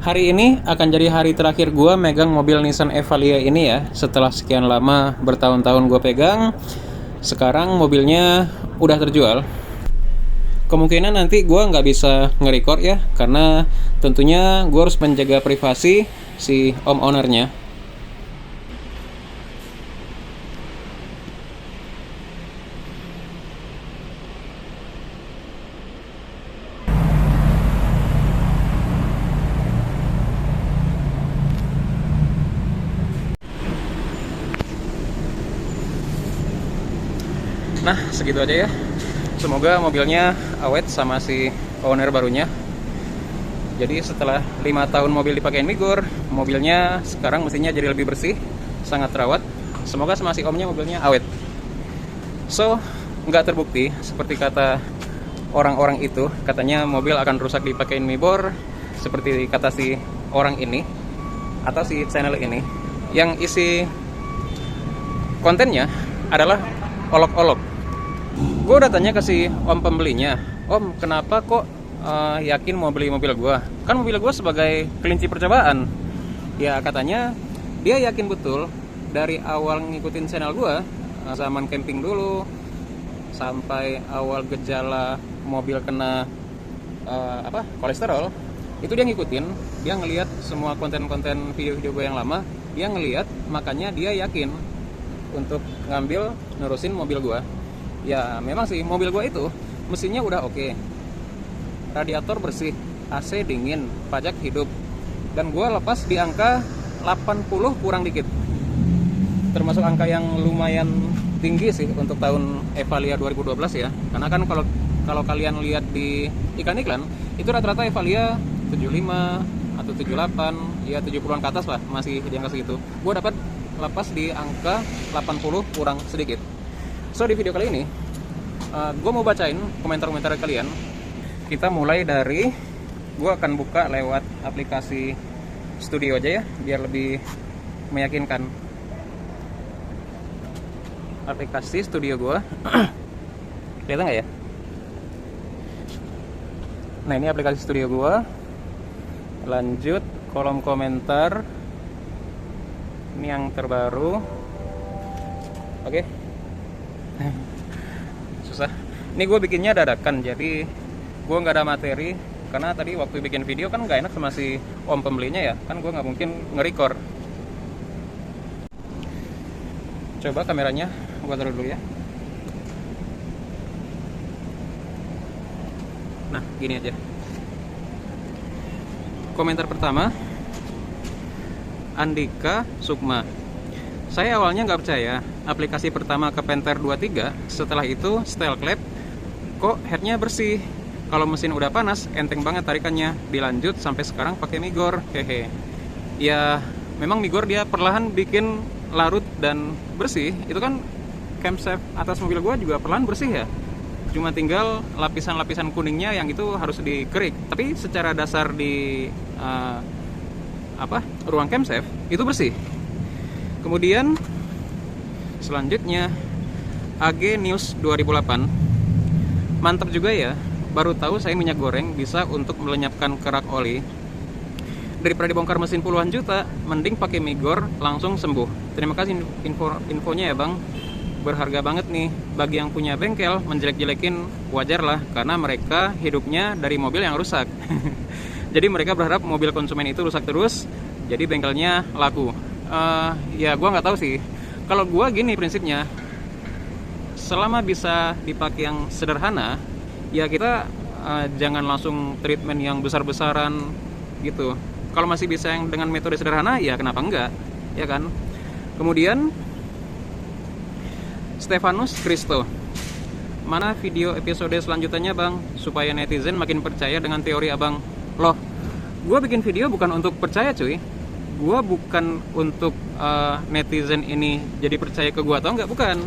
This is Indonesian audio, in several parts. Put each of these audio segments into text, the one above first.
Hari ini akan jadi hari terakhir gue megang mobil Nissan Evalia ini ya. Setelah sekian lama bertahun-tahun gue pegang, sekarang mobilnya udah terjual. Kemungkinan nanti gue nggak bisa nge-record ya, karena tentunya gue harus menjaga privasi si om ownernya. Nah, segitu aja ya. Semoga mobilnya awet sama si owner barunya. Jadi setelah 5 tahun mobil dipakein Migor, mobilnya sekarang mesinnya jadi lebih bersih, sangat terawat. Semoga sama si omnya mobilnya awet. So, nggak terbukti seperti kata orang-orang itu, katanya mobil akan rusak dipakein Migor, seperti kata si orang ini atau si channel ini, yang isi kontennya adalah olok-olok. Gue udah tanya ke si om pembelinya, om kenapa kok yakin mau beli mobil gue? Kan mobil gue sebagai kelinci percobaan. Ya katanya dia yakin betul dari awal ngikutin channel gue, zaman camping dulu sampai awal gejala mobil kena kolesterol, itu dia ngikutin, dia ngelihat semua konten-konten video-video gue yang lama, dia ngelihat, makanya dia yakin untuk ngambil nerusin mobil gue. Ya memang sih mobil gue itu mesinnya udah oke, radiator bersih, AC dingin, pajak hidup, dan gue lepas di angka 80 kurang dikit, termasuk angka yang lumayan tinggi sih untuk tahun Evalia 2012 ya. Karena kan kalau kalian lihat di iklan-iklan itu rata-rata Evalia 75 atau 78, ya 70-an ke atas lah, masih di angka segitu. Gue dapat lepas di angka 80 kurang sedikit. So di video kali ini gue mau bacain komentar-komentar kalian. Kita mulai dari, gue akan buka lewat aplikasi Studio aja ya, biar lebih meyakinkan. Aplikasi Studio gue kelihatan nggak ya? Nah ini aplikasi Studio gue. Lanjut kolom komentar, ini yang terbaru. Oke. Susah. Ini gue bikinnya dadakan, jadi gue nggak ada materi. Karena tadi waktu bikin video kan nggak enak sama si om pembelinya ya, kan gue nggak mungkin nge-record. Coba kameranya gue taruh dulu ya. Nah gini aja. Komentar pertama, Andika Sukma. Saya awalnya nggak percaya, aplikasi pertama ke Panther 23, setelah itu Style Clap, kok headnya bersih. Kalau mesin udah panas, enteng banget tarikannya. Dilanjut sampai sekarang pakai Migor, hehe. Ya, memang Migor dia perlahan bikin larut dan bersih. Itu kan camshaft atas mobil gua juga perlahan bersih ya. Cuma tinggal lapisan-lapisan kuningnya yang itu harus dikerik. Tapi secara dasar di ruang camshaft itu bersih. Kemudian selanjutnya AG News 2008, mantap juga ya, baru tahu saya minyak goreng bisa untuk melenyapkan kerak oli. Daripada dibongkar mesin puluhan juta, mending pakai Migor langsung sembuh. Terima kasih infonya ya bang, berharga banget nih. Bagi yang punya bengkel, menjelek-jelekin wajar lah, karena mereka hidupnya dari mobil yang rusak. Jadi mereka berharap mobil konsumen itu rusak terus, jadi bengkelnya laku. Ya gue nggak tahu sih. Kalau gue gini prinsipnya, selama bisa dipakai yang sederhana, ya kita jangan langsung treatment yang besar-besaran gitu. Kalau masih bisa yang dengan metode sederhana, ya kenapa enggak, ya kan? Kemudian Stefanus Kristo, mana video episode selanjutnya bang, supaya netizen makin percaya dengan teori abang. Loh, gue bikin video bukan untuk percaya cuy. Gue bukan untuk netizen ini jadi percaya ke gue atau enggak, bukan.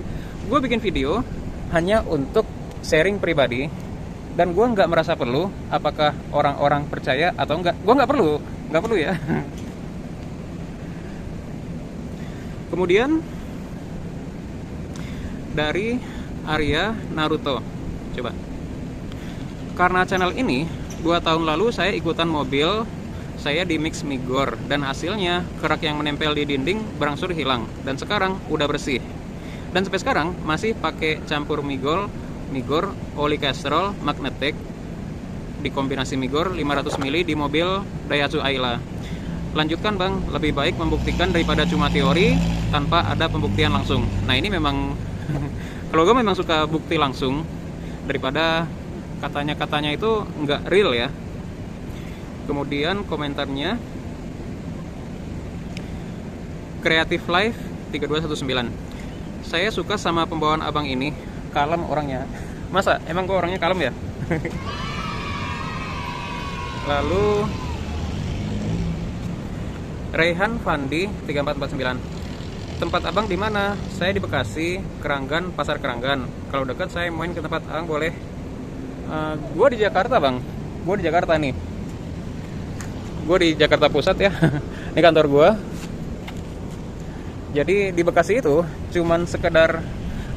Gue bikin video hanya untuk sharing pribadi, dan gue nggak merasa perlu apakah orang-orang percaya atau enggak. Gue nggak perlu ya. Kemudian dari Arya Naruto, coba. Karena channel ini 2 tahun lalu saya ikutan mobil saya di mix Migor dan hasilnya kerak yang menempel di dinding berangsur hilang dan sekarang udah bersih. Dan sampai sekarang masih pakai campur Migor, oli Castrol, Magnetic dikombinasi Migor 500 ml di mobil Daihatsu Ayla. Lanjutkan bang, lebih baik membuktikan daripada cuma teori tanpa ada pembuktian langsung. Nah ini memang kalau gue memang suka bukti langsung daripada katanya-katanya itu nggak real ya. Kemudian komentarnya Creative Life 3219. Saya suka sama pembawaan abang ini, kalem orangnya. Masa? Emang gue orangnya kalem ya? Lalu Rehan Fandi 3449. Tempat abang di mana? Saya di Bekasi, Keranggan, Pasar Keranggan. Kalau dekat saya main ke tempat abang boleh. Gue di Jakarta bang. Gue di Jakarta nih. Gue di Jakarta Pusat ya. Ini kantor gue. Jadi di Bekasi itu cuman sekedar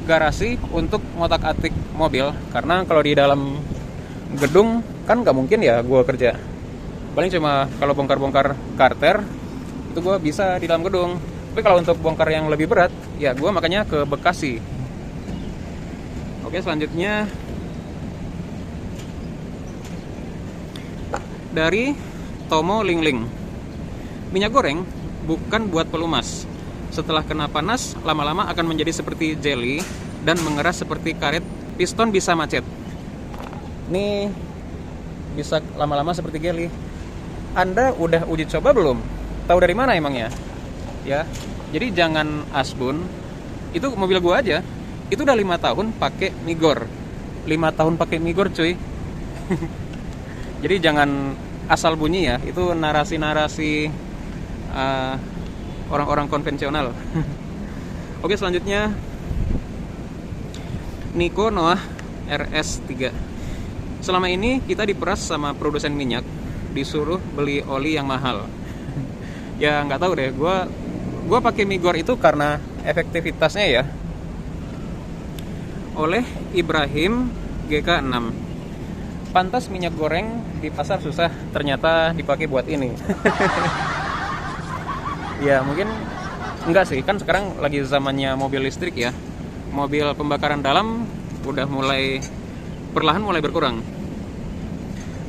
garasi untuk ngotak-atik mobil. Karena kalau di dalam gedung kan nggak mungkin ya gue kerja. Paling cuma kalau bongkar-bongkar karter itu gue bisa di dalam gedung. Tapi kalau untuk bongkar yang lebih berat, ya gue makanya ke Bekasi. Oke, selanjutnya dari Tomo Lingling. Minyak goreng bukan buat pelumas. Setelah kena panas, lama-lama akan menjadi seperti jelly dan mengeras seperti karet. Piston bisa macet. Ini bisa lama-lama seperti jelly. Anda udah uji coba belum? Tahu dari mana emangnya? Ya, jadi jangan asbun. Itu mobil gua aja. Itu udah 5 tahun pakai Migor. 5 tahun pakai Migor, cuy. Jadi jangan asal bunyi ya. Itu narasi-narasi orang-orang konvensional. Oke, selanjutnya Niko Noah RS3. Selama ini kita diperas sama produsen minyak, disuruh beli oli yang mahal. Ya nggak tahu deh, gue pakai Migor itu karena efektivitasnya ya. Oleh Ibrahim GK6. Pantas minyak goreng di pasar susah, ternyata dipakai buat ini. Ya mungkin enggak sih, kan sekarang lagi zamannya mobil listrik ya. Mobil pembakaran dalam udah perlahan mulai berkurang.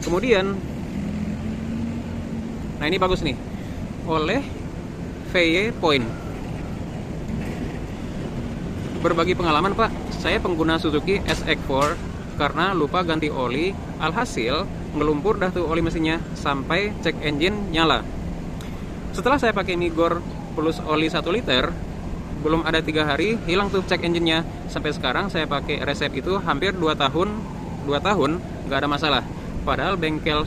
Kemudian, nah ini bagus nih, oleh VY Point. Berbagi pengalaman pak, saya pengguna Suzuki SX4 karena lupa ganti oli, alhasil ngelumpur dah tuh oli mesinnya sampai cek engine nyala. Setelah saya pakai Migor plus oli 1 liter, belum ada 3 hari hilang tuh cek engine-nya. Sampai sekarang saya pakai resep itu hampir 2 tahun nggak ada masalah. Padahal bengkel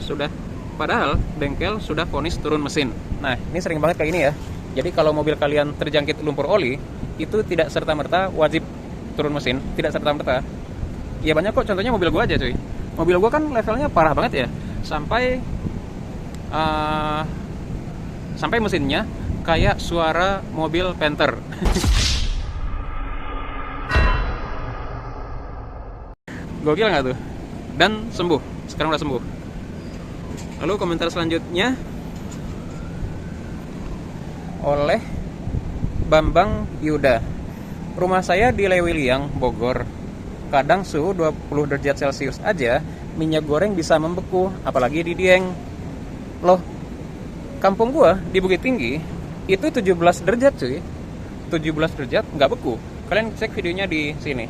sudah vonis turun mesin. Nah, ini sering banget kayak ini ya. Jadi kalau mobil kalian terjangkit lumpur oli, itu tidak serta-merta wajib turun mesin, tidak serta-merta. Ya banyak kok, contohnya mobil gua aja cuy. Mobil gua kan levelnya parah banget ya. Sampai mesinnya kayak suara mobil Panther. Gokil nggak tuh? Dan sembuh, sekarang udah sembuh. Lalu komentar selanjutnya oleh Bambang Yuda. Rumah saya di Lewiliang, Bogor. Kadang suhu 20 derajat Celcius aja minyak goreng bisa membeku, apalagi di Dieng. Loh, kampung gua di Bukit Tinggi itu 17 derajat cuy. 17 derajat nggak beku. Kalian cek videonya di sini.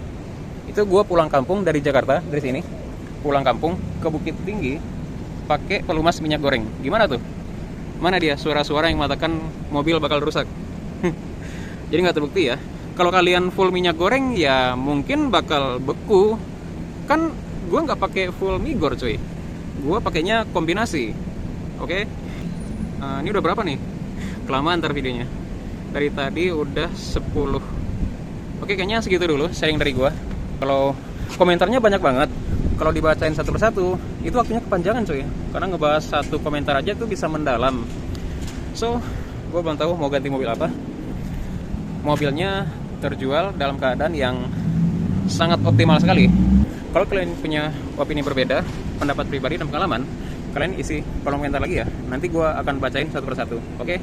Itu gua pulang kampung dari Jakarta, dari sini. Pulang kampung ke Bukit Tinggi pakai pelumas minyak goreng. Gimana tuh? Mana dia suara-suara yang mengatakan mobil bakal rusak? Jadi nggak terbukti ya. Kalau kalian full minyak goreng ya mungkin bakal beku. Kan gua nggak pakai full Migor cuy. Gua pakainya kombinasi. Oke? Ini udah berapa nih? Kelamaan ntar videonya. Dari tadi udah 10. Oke, kayaknya segitu dulu sharing dari gua. Kalau komentarnya banyak banget, kalau dibacain satu persatu itu waktunya kepanjangan cuy. Karena ngebahas satu komentar aja tuh bisa mendalam. So, gua belum tahu mau ganti mobil apa. Mobilnya terjual dalam keadaan yang sangat optimal sekali. Kalau kalian punya opini berbeda, pendapat pribadi dan pengalaman, kalian isi kolom komentar lagi ya. Nanti gue akan bacain satu persatu. Oke?